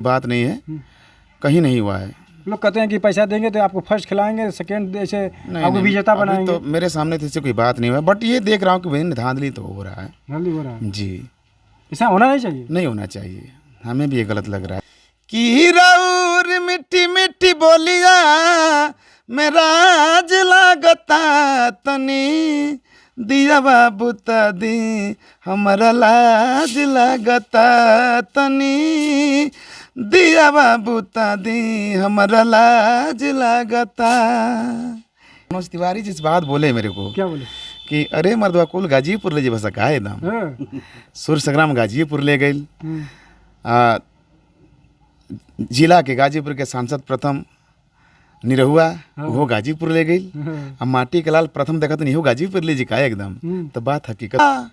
बात नहीं है, कहीं नहीं हुआ है। लोग कहते हैं कि पैसा देंगे तो आपको फर्स्ट खिलाएंगे, सेकंड ऐसे आपको विजेता अभी बनाएंगे। तो मेरे सामने तो ऐसे कोई बात नहीं हुआ, बट ये देख रहा हूँ कि भाई धांधली तो हो रहा है। जल्दी हो रहा है, जी, ऐसा होना नहीं चाहिए। नहीं होना चाहिए, हमें भी ये गलत लग रहा है कि राउर मिट्टी मिट्टी बोलिया मेरा आज लागता तनी दिया बाबू दी हमारा लाज लागता तनी दिया बाबू दी हमारा लाज लागता। मनोज तिवारी जिस बात बोले मेरे को क्या बोले कि अरे मर्दवा कुल गाजीपुर ले जी बस का एकदम हाँ। सूर्य संग्राम गाजीपुर ले गई। हम्म। जिला के गाजीपुर के सांसद प्रथम निरहुआ वो गाजीपुर ले गई। हाँ। अब माटी के लाल प्रथम देखा तो नहीं हो गाजीपुर ले जी का एकदम। तो बात हकीकत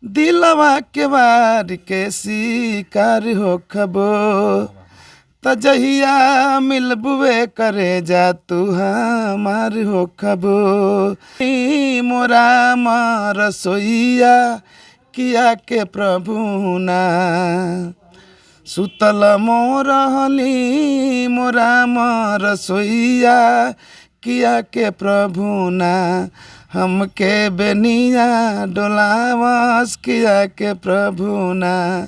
दिलवा के बार के शिकार हो खबो तजहिया मिलबुए करे जा तू हमार हो खबो मोरा मार सोइया किया के प्रभु ना सुतल मोरहली मोरा मार सोइया किया के प्रभु ना हमके बेनिया डोलावस किया के प्रभु ना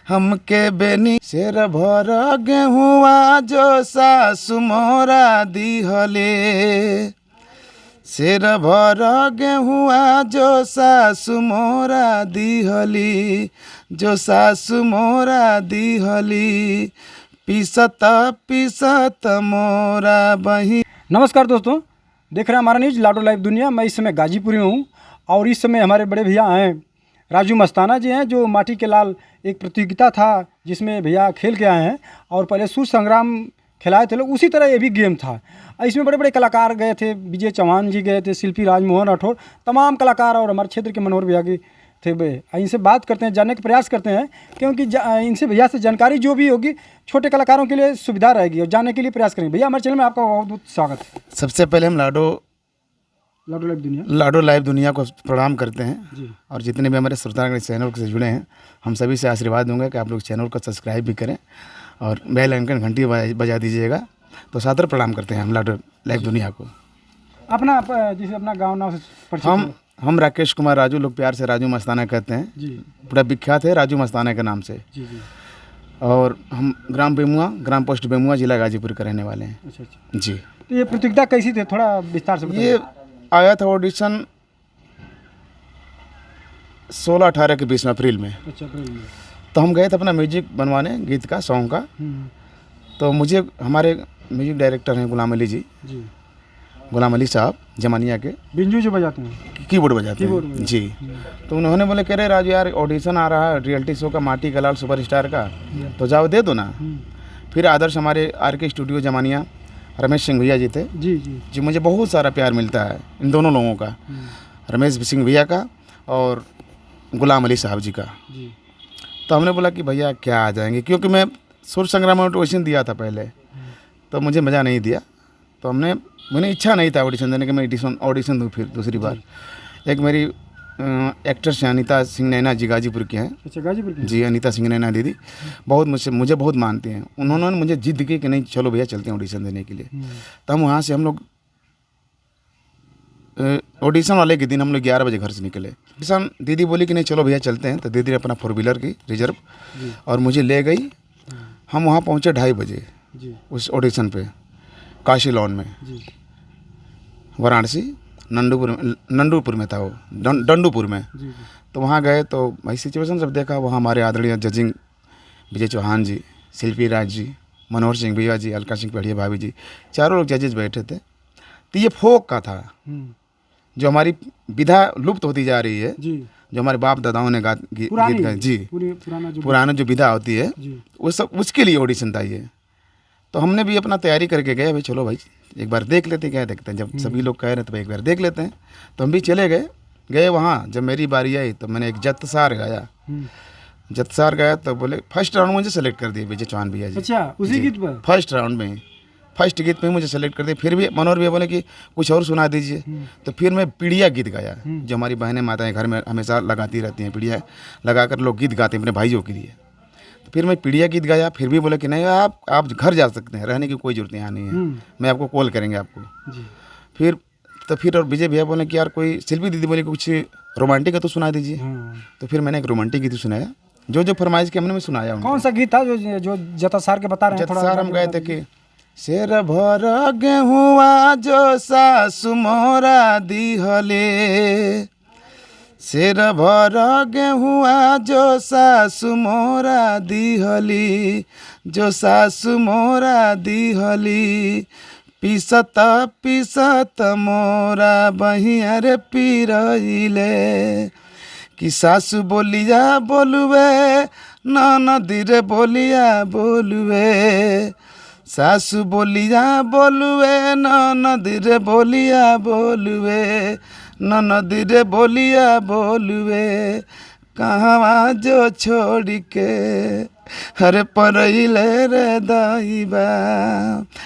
हमके बेनी शेर भर गेहुआ जो सासु मोरा दिहले शेर भर गेहुआ जो सासु मोरा दिहली जो सासु मोरा दिहली पीसत पीसत मोरा बही। नमस्कार दोस्तों, देख रहे हैं हमारा न्यूज़ लाडो लाइव दुनिया। मैं इस समय गाजीपुरी हूँ और इस समय हमारे बड़े भैया हैं राजू मस्ताना जी हैं, जो माटी के लाल एक प्रतियोगिता था जिसमें भैया खेल के आए हैं और पहले सूर्य संग्राम खिलाए थे लोग, उसी तरह ये भी गेम था। इसमें बड़े बड़े कलाकार गए थे, विजय चौहान जी गए थे, शिल्पी राजमोहन राठौर, तमाम कलाकार और हमारे क्षेत्र के मनोहर भैया के थे। इनसे बात करते हैं, जानने का प्रयास करते हैं, क्योंकि इनसे भैया से जानकारी जो भी होगी छोटे कलाकारों के लिए सुविधा रहेगी और जानने के लिए प्रयास करेंगे। भैया हमारे चैनल में आपका बहुत बहुत स्वागत है। सबसे पहले हम लाडो लाइव दुनिया को प्रणाम करते हैं जी। और जितने भी हमारे श्रोता चैनल से जुड़े हैं हम सभी से आशीर्वाद दूंगा कि आप लोग चैनल को सब्सक्राइब भी करें और बेल आइकन घंटी बजा दीजिएगा। तो सादर प्रणाम करते हैं हम लाडो लाइव दुनिया को। अपना जैसे अपना गाँव नाम से परिचय। हम राकेश कुमार राजू, लोग प्यार से राजू मस्ताना कहते हैं जी। पूरा विख्यात है राजू मस्ताना के नाम से। जी जी। और हम ग्राम पोस्ट बेमुआ जिला गाजीपुर के रहने वाले हैं। अच्छा अच्छा। जी। तो ये प्रतियोगिता कैसी थी, थोड़ा विस्तार से बताइए। ये आया था ऑडिशन 16-18 के बीच में अप्रैल में। अच्छा, अप्रैल में। तो हम गए थे अपना म्यूजिक बनवाने, गीत का, सॉन्ग का। तो मुझे हमारे म्यूजिक डायरेक्टर हैं गुलाम अली जी, गुलाम अली साहब जमानिया के, बिंजू जो बजाते हैं, कीबोर्ड बजाते हैं जी। तो उन्होंने बोले कह रहे राजू यार ऑडिशन आ रहा है रियलिटी शो का माटी का लाल सुपरस्टार का, तो जाओ दे दो ना। फिर आदर्श हमारे RK स्टूडियो जमानिया रमेश सिंह भैया जी थे। जी जी जी। मुझे बहुत सारा प्यार मिलता है इन दोनों लोगों का, रमेश सिंह भैया का और गुलाम अली साहब जी का। जी। तो हमने बोला कि भैया क्या आ जाएंगे, क्योंकि मैं सूर्य संग्राम में ऑडिशन दिया था पहले, तो मुझे मज़ा नहीं दिया। तो मैंने इच्छा नहीं था ऑडिशन देने के, मैं ऑडिशन दूँ फिर दूसरी बार। एक मेरी एक्ट्रेस हैं अनीता सिंह नैना जी, गाजीपुर की हैं। अच्छा, गाजीपुर की। जी, अनीता सिंह नैना दीदी बहुत मुझे बहुत मानती हैं। उन्होंने मुझे जिद की कि नहीं चलो भैया चलते हैं ऑडिशन देने के लिए। तो हम वहाँ से हम लोग ऑडिशन वाले के दिन हम लोग 11 बजे घर से निकले। ऑडिशन दीदी बोली कि नहीं चलो भैया चलते हैं, तो दीदी ने अपना 4 व्हीलर की रिजर्व और मुझे ले गई। हम वहाँ पहुँचे 2:30 बजे उस ऑडिशन पे काशी लॉन में, वाराणसी नंदूपुर में था वो, डंडूपुर में। तो वहाँ गए तो भाई सिचुएशन सब देखा। वहाँ हमारे आदरणीय जजिंग विजय चौहान जी, शिल्पी राज जी, मनोहर सिंह भैया जी, अलका सिंह पेड़िया भाभी जी, चारों लोग जजेज बैठे थे। तो ये फोक का था, जो हमारी विधा लुप्त होती जा रही है, जो हमारे बाप दादाओं ने गीत गाए जी, पुराना जो विधा होती है वो सब, उसके लिए ऑडिशन था ये। तो हमने भी अपना तैयारी करके गए, भाई चलो भाई एक बार देख लेते, क्या देखते हैं, जब सभी लोग कह रहे हैं तो भाई एक बार देख लेते हैं। तो हम भी चले गए वहाँ। जब मेरी बारी आई तो मैंने एक जत्सार गाया। जत्सार गाया तो बोले फर्स्ट राउंड मुझे सेलेक्ट कर दिए विजय चौहान भैया जी। अच्छा, उसी गीत पर फर्स्ट राउंड में, फर्स्ट गीत में मुझे सेलेक्ट कर दिया। फिर भी मनोहर भैया बोले कि कुछ और सुना दीजिए। तो फिर मैं पीड़िया गीत गाया, जो हमारी बहनें माताएं घर में हमेशा लगाती रहती हैं, पीड़िया लगा कर लोग गीत गाते हैं अपने भाइयों के लिए। फिर मैं पीड़िया गीत गाया, फिर भी बोले कि नहीं आप घर जा सकते हैं, रहने की कोई ज़रूरत यहाँ नहीं है, मैं आपको कॉल करेंगे आपको। जी। फिर और विजय भैया बोले कि यार कोई शिल्पी दीदी बोले कुछ रोमांटिक है तो सुना दीजिए। तो फिर मैंने एक रोमांटिक गीत सुनाया, जो फरमाइश की हमने मैं सुनाया उनको। कौन सा गीत था जो जता सार के बता रहे हैं? जत सार हम गए थे कि शेर भर गेहुआ जो सासु मोरा दिहले, शेर भर गेहुआ जो सासु मोरा दिहली, जो सासु मोरा दिहली, पीसत पीसत मोरा बहिया रे पीरइले, कि सासु बोलिया बोलुए ननदी रे बोलिया बोलुए, सासु बोलिया बोलुए ननदी रे बोलिया बोलुए, ननदी रे बोलिया बोलुए, कहवा जो छोड़ के हरे परइले रे दाइबा।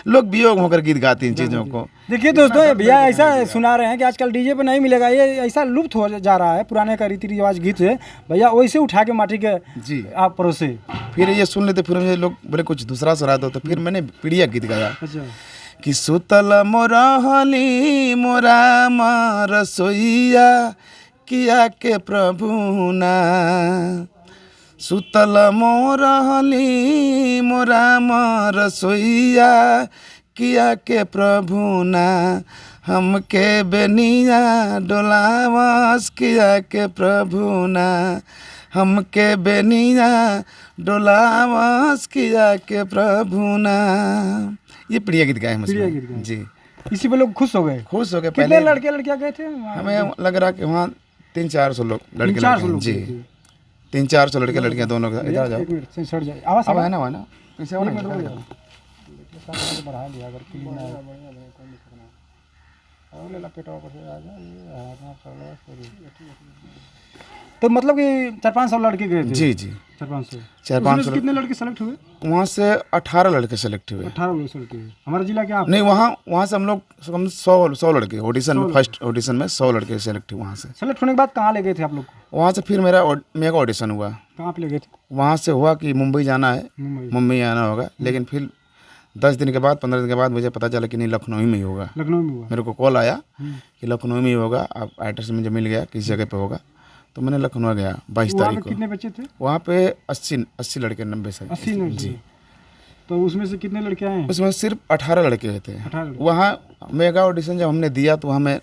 लोग वियोग होकर गीत गाते हैं इन चीज़ों को। देखिए दोस्तों, ये भैया ऐसा सुना रहे हैं कि आजकल डीजे पे नहीं मिलेगा, ये ऐसा लुप्त हो जा रहा है पुराने का रीति रिवाज गीत से। भैया वैसे उठा के माटी के जी आप परोसे। फिर ये सुन लेते, फिर मुझे लोग बोले कुछ दूसरा सुना दो, तो फिर मैंने पीड़िया गीत गाया। अच्छा। कि सुतल मोरहली मोरा रसोईया किया के प्रभु ना, सुतल मोरहली मोरा रसोईया किया के प्रभु ना, हमके बेनिया डोलावस किया के प्रभु ना, हमके बेनिया डोलावस किया के प्रभु ना। ये प्रिय गीत गाए हम प्रिय उसमें। गीत गाए। जी, इसी पे लोग खुश हो गए। खुश हो गए। कितने पहले लड़के लड़कियां गए थे? हमें लग रहा कि वहाँ 300-400 लोग लड़के 300-400 लड़के लोग जी, गए थे। 300-400 लड़के लड़कियाँ दोनों। इधर जाओ, एक मिनट से सट जाए आवाज। अब है ना पीछे एक वाला मिनट रुक जाओ। बढ़ा दिया अगर क्लीन है। और ले ला पेटवा पर से आ जा, ये हाथ में तो मतलब कि 400-500 लड़के गए थे। जी जी, 400-500। 400-500 कितने लड़के सेलेक्ट हुए? वहाँ से 18 लड़के सेलेक्ट हुए। 18 लोग सेलेक्ट हुए। हमारा जिला क्या? नहीं, वहाँ से हम लोग कम 100 लड़के ऑडिशन में, फर्स्ट ऑडिशन में 100 लड़के सेलेक्ट हुए। वहाँ से सेलेक्ट होने के बाद कहाँ ले गए थे आप लोग को? वहाँ से फिर मेरा ऑडिशन हुआ। कहाँ पे ले गए थे? वहाँ से हुआ कि मुंबई जाना है, मुंबई आना होगा, लेकिन फिर 10 दिन के बाद 15 दिन के बाद मुझे पता चला कि नहीं, लखनऊ में ही होगा। लखनऊ में हुआ। मेरे को कॉल आया कि लखनऊ में ही होगा, आप एड्रेस मुझे मिल गया किस जगह पे होगा। तो मैंने लखनऊ गया 22 तारीख को। कितने बच्चे थे वहाँ पे 80 लड़के 90 से 80 लड़के जी। तो उसमें से कितने लड़के आए हैं? उसमें सिर्फ 18 लड़के थे। 18 लड़के। वहाँ मेगा ऑडिशन जब हमने दिया तो हमें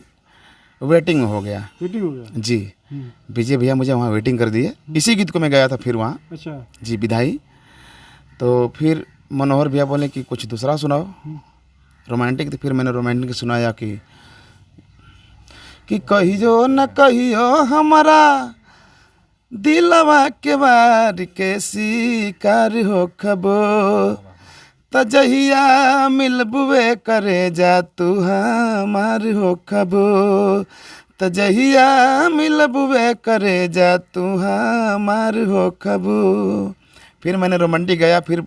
वेटिंग में हो गया। वेटिंग हो गया जी, विजय भैया मुझे वहाँ वेटिंग कर दिए। इसी गीत को मैं गया था फिर वहाँ। अच्छा जी, विधाई। तो फिर मनोहर भैया बोले कि कुछ दूसरा सुनाओ रोमांटिक। तो फिर मैंने रोमांटिक सुनाया कि कहियो न कहियो हमारा दिलवा के बार के शिकार हो खबो, तजहिया मिलबुए करे जा तू हमार हो खबो, तजहिया मिलबुए करे जा तू हमार हो खबो। फिर मैंने रोमांटिक गाया। फिर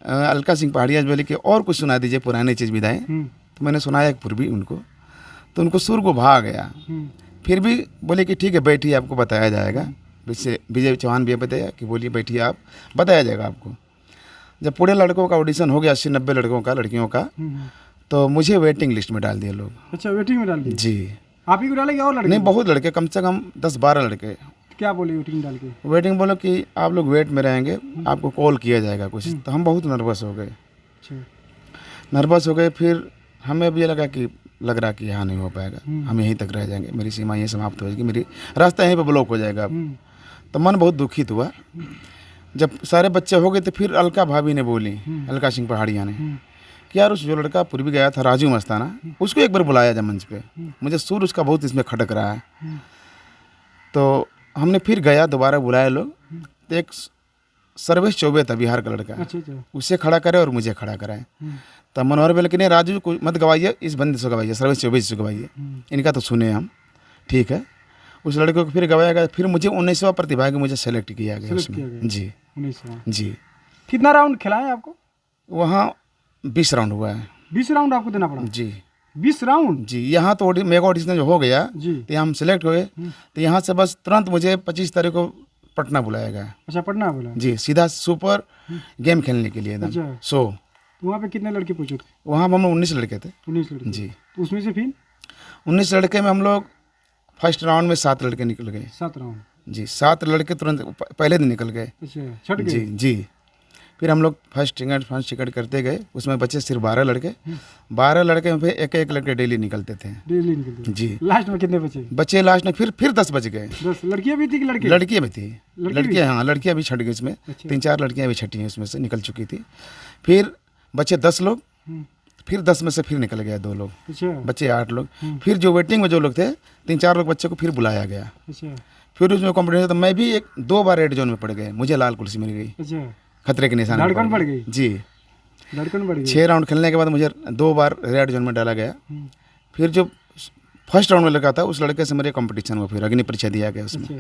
अलका सिंह पहाड़िया बोले कि और कुछ सुना दीजिए पुरानी चीज़ विधाएं। तो मैंने सुनाया एक पूर्वी उनको, तो उनको सुर को भा गया। फिर भी बोले कि ठीक है बैठिए, आपको बताया जाएगा। विजय चौहान भी बताया कि बोलिए बैठिए, आप बताया जाएगा आपको। जब पूरे लड़कों का ऑडिशन हो गया 80-90 लड़कों का, लड़कियों का, तो मुझे वेटिंग लिस्ट में डाल दिए लोग। अच्छा, वेटिंग में डाल दिए? जी। आप ही को डालेंगे और लड़के? नहीं, बहुत लड़के, कम से कम 10-12 लड़के। क्या बोले वेटिंग डाल के? वेटिंग बोलो कि आप लोग वेट में रहेंगे, आपको कॉल किया जाएगा कुछ। तो हम बहुत नर्वस हो गए। नर्वस हो गए। फिर हमें भी लग रहा कि यहाँ नहीं हो पाएगा, हम यहीं तक रह जाएंगे, मेरी सीमा यहीं समाप्त हो जाएगी, मेरी रास्ता यहीं पे ब्लॉक हो जाएगा। तो मन बहुत दुखित हुआ। जब सारे बच्चे हो गए तो फिर अलका भाभी ने बोली, अलका सिंह पहाड़िया ने, कि यार उस जो लड़का पूर्वी गया था राजू मस्ताना, उसको एक बार बुलाया जा मंच पे, मुझे सुर उसका बहुत इसमें खटक रहा है। तो हमने फिर गया, दोबारा बुलाया लोग। तो एक सर्वेश चौबे था, बिहार का लड़का। अच्छा। उससे खड़ा करे और मुझे खड़ा कराए। तब मनोहर बोले कि नहीं, राजू को मत गवाइए, इस बंदे से गवाइए, सर्वेश चौबे से गवाइए, इनका तो सुने हम। ठीक है, उस लड़के को फिर गवाया गया। फिर मुझे 19वां प्रतिभागी मुझे सेलेक्ट किया गया उसमें। जी 19वां। जी। कितना राउंड खिलाए आपको वहाँ? 20 राउंड हुआ है। 20 राउंड आपको देना पड़ा? जी 20 राउंड जी। यहाँ तो मेगा ऑडिशन जो हो गया जी, तो हम सेलेक्ट हुए। तो यहाँ से बस तुरंत मुझे 25 तारीख को पटना बुलाया गया। अच्छा, पटना बोला। जी, सीधा सुपर गेम खेलने के लिए एकदम अच्छा। सो तो वहाँ पे कितने लड़के पहुँचे थे? वहाँ हम 19 लड़के थे। 19 लड़के। जी, तो उसमें से फिर 19 लड़के में हम लोग फर्स्ट राउंड में 7 लड़के निकल गए। 7 राउंड। जी, 7 लड़के तुरंत पहले दिन निकल गए। अच्छा, छट जी गए। जी। फिर हम लोग फर्स्ट टिकट करते गए, उसमें बचे सिर्फ 12 लड़के। 12 लड़के में फिर एक एक लड़के डेली निकलते थे। डेली निकलते थे। जी, लास्ट में कितने बचे? बचे लास्ट में फिर 10 बच गए। 10 लड़कियाँ भी थी कि लड़के? लड़कियाँ भी थी। लड़की भी? लड़कियाँ, हाँ, लड़कियाँ भी छट गई इसमें। अच्छा। 3-4 लड़कियाँ भी छटी हैं, उसमें से निकल चुकी थी। फिर बचे 10 लोग। फिर 10 में से फिर निकल गया 2 लोग, अच्छा। बचे 8 लोग। फिर जो वेटिंग में जो लोग थे 3-4 लोग बच्चे को फिर बुलाया गया। अच्छा। फिर उसमें कॉम्पिटिशन, तो मैं भी 2 बार रेड जोन में पड़ गए, मुझे लाल कुर्सी मिल गई, अच्छा, खतरे के निशान में धड़कन बढ़ गई। जी। धड़कन बढ़ गई। 6 राउंड खेलने के बाद मुझे 2 बार रेड जोन में डाला गया। फिर जो फर्स्ट राउंड में लगा था उस लड़के से मेरे कंपटीशन हुआ, फिर अग्नि परीक्षा दिया गया उसमें। अच्छा,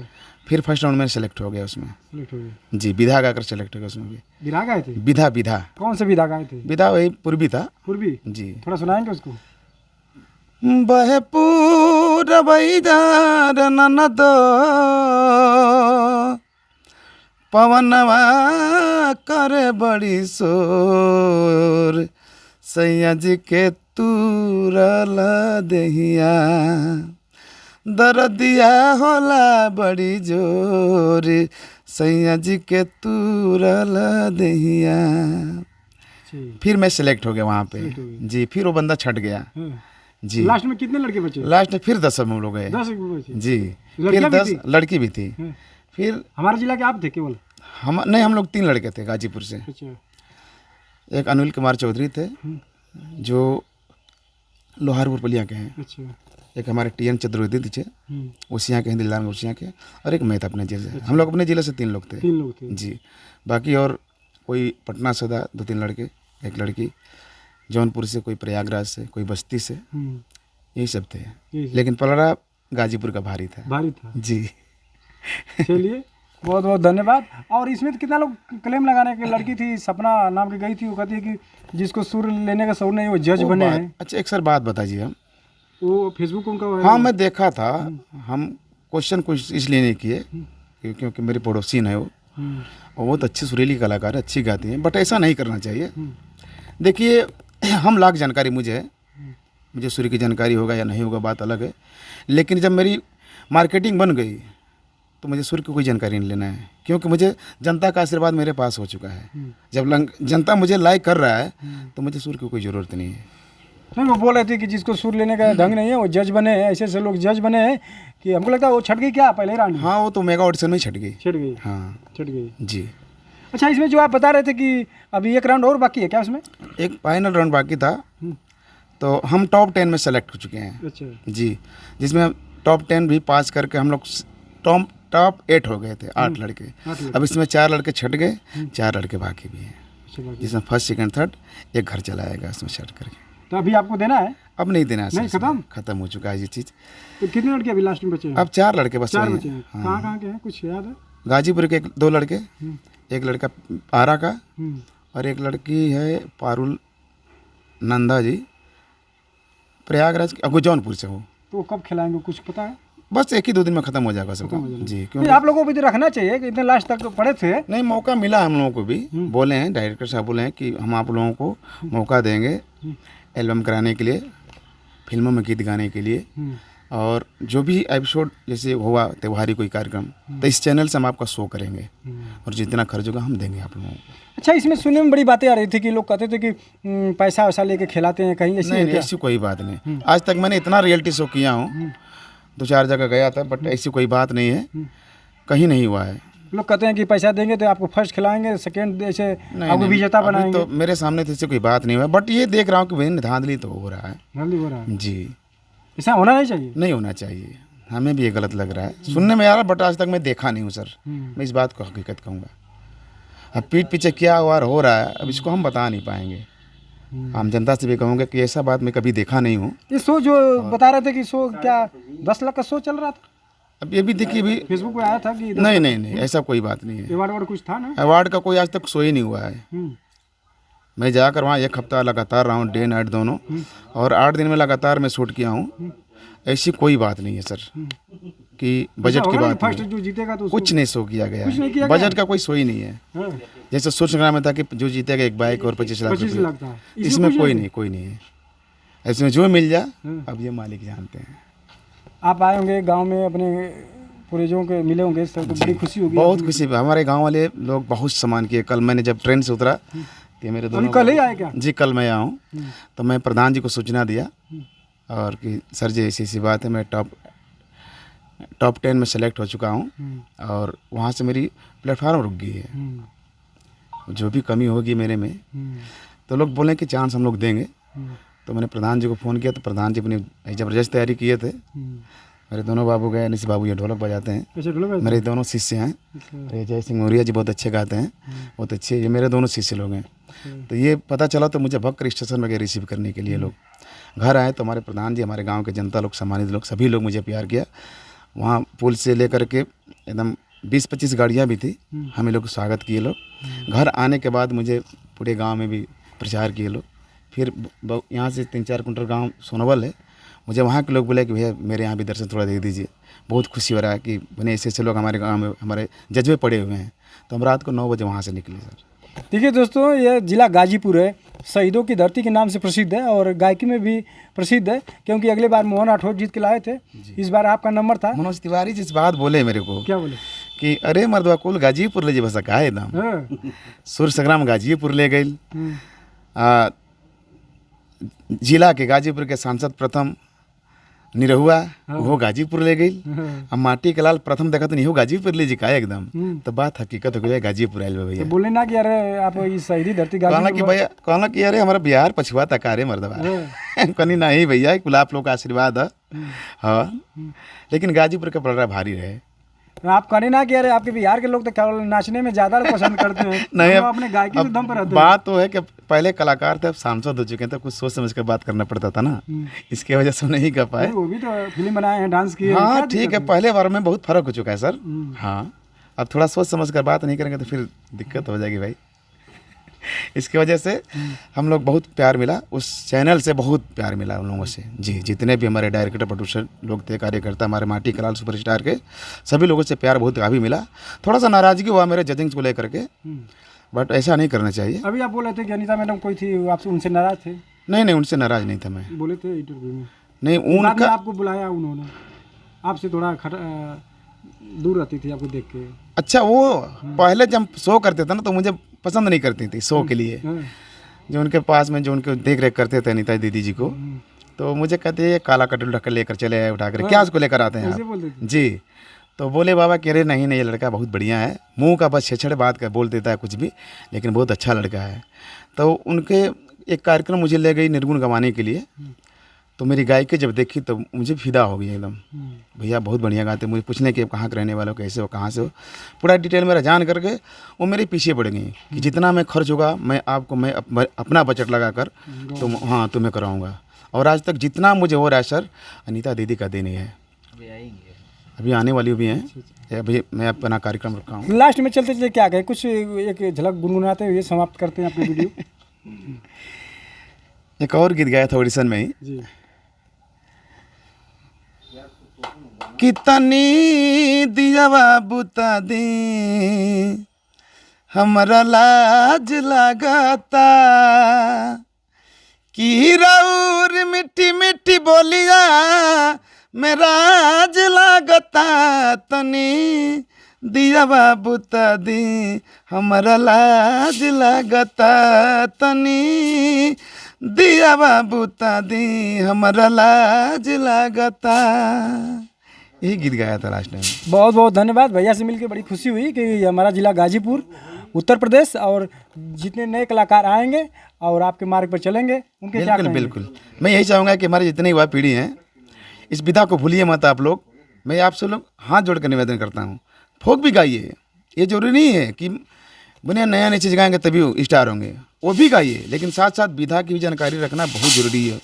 फिर फर्स्ट राउंड में सेलेक्ट हो गया उसमें। सेलेक्ट हो गए। जी, विधा गाकर सेलेक्ट हो गया उसमें भी। विधायक आए थे? विधा कौन से विधायक आए थे? विधा वही पूर्वी था। पूर्वी? जी। थोड़ा सुनाएंगे उसको? बहपूर बैदार ननद पवनवा करे बड़ी शोर, सैया जी के तूरल दहिया, दर्दिया होला बड़ी जोर, सैया जी के तूरल दहिया। फिर मैं सेलेक्ट हो गया वहाँ पे। Select हो गए। जी, फिर वो बंदा छट गया। जी, लास्ट में कितने लड़के बचे? लास्ट में फिर 10 हम लोग गए। 10 बचे। जी, लड़कियाँ फिर भी 10 थी? लड़की भी थी। हाँ। फिर हमारे जिला के आप थे केवल? हम लोग 3 लड़के थे गाजीपुर से। अच्छा। एक अनिल कुमार चौधरी थे जो लोहारपुर पलिया के हैं। अच्छा। एक हमारे TN चतुर्वेदी थे, उसिया के हैं, दिलदार उसिया के। और एक मैं था अपने जिले से। हम लोग अपने जिले से 3 लोग थे। 3 लोग थे। जी, बाकी और कोई पटना से था 2-3 लड़के, एक लड़की, जौनपुर से, कोई प्रयागराज से, कोई बस्ती से, यही सब थे। लेकिन पलड़ा गाजीपुर का भारी था। भारी था। जी। चलिए, बहुत बहुत धन्यवाद। और इसमें तो कितना लोग क्लेम लगाने की लड़की थी, सपना नाम की गई थी, वो कहती है कि जिसको सुर लेने का शौर नहीं वो जज बने हैं। अच्छा, एक सर बात बताइए। हम वो फेसबुक उनका हाँ, मैं देखा था। हम क्वेश्चन कुछ इसलिए नहीं किए क्योंकि मेरी पड़ोसी है वो, और बहुत अच्छी सुरीली कलाकार है, अच्छी गाती हैं, बट ऐसा नहीं करना चाहिए। देखिए, हम लाख जानकारी मुझे है, मुझे सूर्य की जानकारी होगा या नहीं होगा बात अलग है, लेकिन जब मेरी मार्केटिंग बन गई तो मुझे सूर्य की कोई जानकारी नहीं लेना है, क्योंकि मुझे जनता का आशीर्वाद मेरे पास हो चुका है। जब जनता मुझे लाइक कर रहा है तो मुझे सूर्य की कोई ज़रूरत नहीं है। नहीं, वो बोल रहे थे कि जिसको सुर लेने का ढंग नहीं है वो जज बने हैं। ऐसे ऐसे लोग जज बने हैं कि हमको लगता है वो छट गई क्या पहले राउंड में? हाँ, वो तो मेगा ऑडिशन में ही छट गई। छट गई? हाँ, छट गई। जी। अच्छा, इसमें जो आप बता रहे थे कि अभी एक राउंड और बाकी है क्या उसमें? एक फाइनल राउंड बाकी था, तो हम टॉप 10 में सेलेक्ट हो चुके हैं। अच्छा। जी, जिसमें टॉप 10 भी पास करके हम लोग टॉप 8 हो गए थे, 8 लड़के। अब इसमें 4 लड़के छट गए, 4 लड़के बाकी भी हैं, जिसमें फर्स्ट सेकंड थर्ड एक घर चलाएगा उसमें छट करके। तो अभी आपको देना है? अब नहीं देना है, नहीं, खत्म हो चुका है ये चीज़। तो कितने लड़के अभी लास्ट में बचे हैं? अब 4 लड़के बस 4 हैं। बचे हैं। कहाँ कहाँ के हैं, कुछ याद है? गाजीपुर के 2 लड़के, एक लड़का आरा का, और एक लड़की है पारुल नंदा जी, प्रयागराज जौनपुर से हो। तो वो कब खिलाएंगे कुछ पता है? बस 1 ही 2 दिन में ख़त्म हो जाएगा सबका। जी, क्यों आप लोगों को भी तो रखना चाहिए कि इतने लास्ट तक तो पड़े थे। नहीं, मौका मिला हम लोगों को भी। बोले हैं डायरेक्टर साहब, बोले हैं कि हम आप लोगों को मौका देंगे एल्बम कराने के लिए, फिल्मों में गीत गाने के लिए, और जो भी एपिसोड जैसे हुआ त्योहारी कोई कार्यक्रम, तो इस चैनल से हम आपका शो करेंगे, और जितना खर्च होगा हम देंगे आप लोगों को। अच्छा, इसमें सुनने में बड़ी बातें आ रही थी कि लोग कहते थे कि पैसा वैसा लेके खिलाते हैं, कहीं ऐसी? नहीं, ऐसी कोई बात नहीं। आज तक मैंने इतना रियलिटी शो किया हूँ, 2-4 जगह गया था, बट ऐसी कोई बात नहीं है, कहीं नहीं हुआ है। लोग कहते हैं कि पैसा देंगे तो आपको फर्स्ट खिलाएंगे, सेकंड ऐसे आपको विजेता बनाएंगे। तो मेरे सामने तो ऐसी कोई बात नहीं हुआ, बट ये देख रहा हूँ कि भाई धांधली तो हो रहा है। जल्दी हो रहा है जी, ऐसा होना नहीं चाहिए। नहीं होना चाहिए, हमें भी ये गलत लग रहा है, सुनने में आ रहा है, बट आज तक मैं देखा नहीं हूँ सर। मैं इस बात को हकीकत कहूँगा। अब पीठ पीछे क्या हुआ हो रहा है, अब इसको हम बता नहीं पाएंगे। आम जनता से भी कहूँगा कि ऐसा बात मैं कभी देखा नहीं हूँ। ये शो जो बता रहे थे कि शो क्या 10 लाख का शो चल रहा था? अब ये भी देखिए, भी फेसबुक पे आया था कि नहीं, ऐसा कोई बात नहीं है। अवार्ड कुछ था ना? अवार्ड का कोई आज तक शो ही नहीं हुआ है। मैं जाकर वहाँ 1 हफ्ता लगातार रहा हूँ, डे नाइट दोनों, और 8 दिन में लगातार मैं शूट किया हूँ। ऐसी कोई बात नहीं है सर कि बजट की बात फर्स्ट नहीं। जो जीतेगा तो कुछ नहीं शो किया गया कुछ नहीं किया है, गया? बजट का कोई शो ही नहीं है। हाँ, जैसे सोच संग्राम में था कि जो जीतेगा एक बाइक और 25 लाख 25 रुपये। लाख था। इसमें कोई नहीं है। ऐसे में जो मिल जाए हाँ। अब ये मालिक जानते हैं। आप आए होंगे गांव में, अपने पूर्वजों के मिले होंगे, सब तो बड़ी खुशी होगी। बहुत खुशी। हमारे गांव वाले लोग बहुत सम्मान किए। कल मैंने जब ट्रेन से उतरा तो मेरे अभी दोनों कल ही आए क्या? जी कल मैं आया हूँ, तो मैं प्रधान जी को सूचना दिया और कि सर जी ऐसी बात है, मैं टॉप 10 में सेलेक्ट हो चुका हूँ और वहाँ से मेरी प्लेटफार्म रुक गई है। जो भी कमी होगी मेरे में तो लोग बोले कि चांस हम लोग देंगे। तो मैंने प्रधान जी को फ़ोन किया तो प्रधान जी अपनी ज़बरदस्त तैयारी किए थे। मेरे दोनों बाबू गए, अनिस बाबू ये ढोलक बजाते हैं, अच्छा, ढोलक बजाते मेरे दोनों शिष्य हैं। ये जय सिंह मौर्य जी बहुत अच्छे गाते हैं, बहुत अच्छे, ये मेरे दोनों शिष्य लोग हैं। तो ये पता चला तो मुझे भक्कर स्टेशन में गए रिसीव करने के लिए। लोग घर आए तो हमारे प्रधान जी, हमारे गांव के जनता लोग, सम्मानित लोग, सभी लोग मुझे प्यार किया। वहाँ पुल से लेकर के एकदम 20-25 गाड़ियाँ भी थी, हमें लोग स्वागत किए लोग। घर आने के बाद मुझे पूरे गाँव में भी प्रचार किए लोग। फिर यहाँ से 3-4 किलोमीटर गाँव सोनोवल है, मुझे वहाँ के लोग बोले कि भैया मेरे यहाँ भी दर्शन थोड़ा दे दीजिए। बहुत खुशी हो रहा है कि बने ऐसे लोग हमारे गांव में, हमारे जज्बे पड़े हुए हैं। तो हम रात को 9 बजे वहाँ से निकले सर। देखिए दोस्तों, यह जिला गाजीपुर है, शहीदों की धरती के नाम से प्रसिद्ध है और गायकी में भी प्रसिद्ध है, क्योंकि अगले बार मोहन राठौर जीत के लाए थे, इस बार आपका नंबर था। मनोज तिवारी जिस बात बोले मेरे को, क्या बोले कि अरे मर्दवा कुल गाजीपुर ले जी बस का एकदम हाँ, सुर संग्राम गाजीपुर ले गई। जिला के गाजीपुर के सांसद प्रथम निरहुआ वो गाजीपुर ले गई। अब माटी के लाल प्रथम देखा तो नहीं हो गाजीपुर ले जी का एकदम। तो बात हकीकत हो गई, गाजीपुर आयल भैया। तो बोले ना कि अरे आप इस शहीदी धरती कहना कि गाजीपुर भैया, कहना कि अरे हमारा बिहार पछुआ तक आ रे मर्दवा। कहनी नहीं भैया, कुल आप लोग का आशीर्वाद है। हाँ, लेकिन गाजीपुर का पलड़ा भारी रहे। आप कहने ना कि अरे आपके बिहार के लोग तो केवल नाचने में ज़्यादा पसंद करते हैं। नहीं, हम अब अपने गायकी के दम पर रहते हैं। बात तो है कि पहले कलाकार थे, अब सांसद हो चुके हैं, तो कुछ सोच समझ कर बात करना पड़ता था ना, इसके वजह से नहीं कर पाए। अरे वो भी तो फिल्म बनाए हैं, डांस किए हैं, हाँ क्या ठीक दिक्कत है, पहले बार में बहुत फर्क हो चुका है सर। हाँ, अब थोड़ा सोच समझ कर बात नहीं करेंगे तो फिर दिक्कत हो जाएगी भाई। इसकी वजह से हम लोग बहुत प्यार मिला, उस चैनल से बहुत प्यार मिला उन लोगों से जी। जितने भी हमारे डायरेक्टर प्रोड्यूसर लोग थे, कार्यकर्ता, हमारे माटी कलाल सुपरस्टार के सभी लोगों से प्यार बहुत काफ़ी मिला। थोड़ा सा नाराज़गी हुआ मेरे जजिंग को लेकर के, बट ऐसा नहीं करना चाहिए। अभी आप बोल रहे थे कि अनीता मैडम कोई थी, आपसे उनसे नाराज थे? नहीं, उनसे नाराज़ नहीं था मैं। बोले थे इंटरव्यू में। नहीं, बाद में उनका आपको बुलाया उन्होंने, आपसे थोड़ा दूर रहती थी आपको देख के। अच्छा, वो पहले जब शो करते थे ना तो मुझे पसंद नहीं करती थी शो के लिए। हाँ, जो उनके पास में जो उनके देख रेख करते थे अनीता दीदी जी को, तो मुझे कहते ये काला कटल ढक्कन लेकर चले आए उठा कर, क्या उसको लेकर आते हैं ऐसे आप? बोलते थे? जी। तो बोले बाबा कह रहे नहीं ये लड़का बहुत बढ़िया है, मुंह का बस छेछड़ बात कर बोल देता है कुछ भी, लेकिन बहुत अच्छा लड़का है। तो उनके एक कार्यक्रम मुझे ले गई निर्गुण गवाने के लिए, तो मेरी गायकी जब देखी तो मुझे फिदा हो गई एकदम। भैया बहुत बढ़िया गाते। मुझे पूछने के कहाँ के रहने वाले हो, कैसे हो, कहाँ से हो, पूरा डिटेल मेरा जान करके वो मेरे पीछे पड़ गई कि जितना मैं खर्च होगा मैं आपको, मैं अपना बजट लगा कर तुम, हाँ, तुम्हें कराऊंगा। और आज तक जितना मुझे हो रहा है सर, अनीता दीदी का देन ही है। अभी आने वाली भी हैं। अभी मैं अपना कार्यक्रम रखा हूँ। लास्ट में चलते चलते क्या कहें, कुछ एक झलक गुनगुनाते हुए समाप्त करते हैं अपनी वीडियो। एक और गीत गाया था ऑडिशन में ही जी। कितनी दियावा बुता दी हमरा लाज लगाता, की राउर मिट्टी मिट्टी बोलिया मेरा आज लागता, तनी दियावा बुता दी हमरा लाज लागता, तनी दियावा बुता दी हमरा लाज लागता। यही गीत गाया था लास्ट टाइम। बहुत बहुत धन्यवाद, भैया से मिलकर बड़ी खुशी हुई कि हमारा जिला गाजीपुर उत्तर प्रदेश, और जितने नए कलाकार आएंगे और आपके मार्ग पर चलेंगे उनके क्या कहेंगे? बिल्कुल, मैं यही चाहूँगा कि हमारे जितने युवा पीढ़ी हैं इस विधा को भूलिए मत आप लोग। मैं आपसे लोग हाथ जोड़ कर निवेदन करता हूँ, फोक भी गाइए। ये जरूरी नहीं है कि बुनिया नया नई चीज़ गाएंगे तभी स्टार होंगे, वो भी गाइए, लेकिन साथ साथ विधा की भी जानकारी रखना बहुत ज़रूरी है।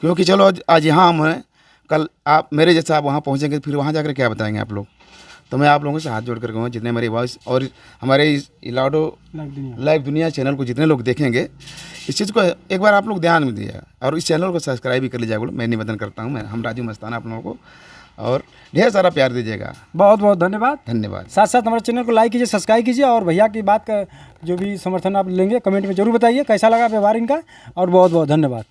क्योंकि चलो आज यहाँ हम हैं, कल आप मेरे जैसा आप वहाँ पहुँचेंगे, फिर वहाँ जाकर क्या बताएंगे आप लोग। तो मैं आप लोगों से हाथ जोड़ कर कहूँगा, जितने मेरी वॉइस और हमारे इस इलाडो लाइव दुनिया चैनल को जितने लोग देखेंगे, इस चीज़ को एक बार आप लोग ध्यान में दिया और इस चैनल को सब्सक्राइब भी कर लीजिएगा। मैं निवेदन करता हूँ, हम राजू मस्ताना आप लोगों को, और ढेर सारा प्यार दीजिएगा। बहुत बहुत धन्यवाद। धन्यवाद। साथ साथ हमारे चैनल को लाइक कीजिए, सब्सक्राइब कीजिए, और भैया की बात का जो भी समर्थन आप लेंगे कमेंट में जरूर बताइए कैसा लगा व्यवहार इनका, और बहुत बहुत धन्यवाद।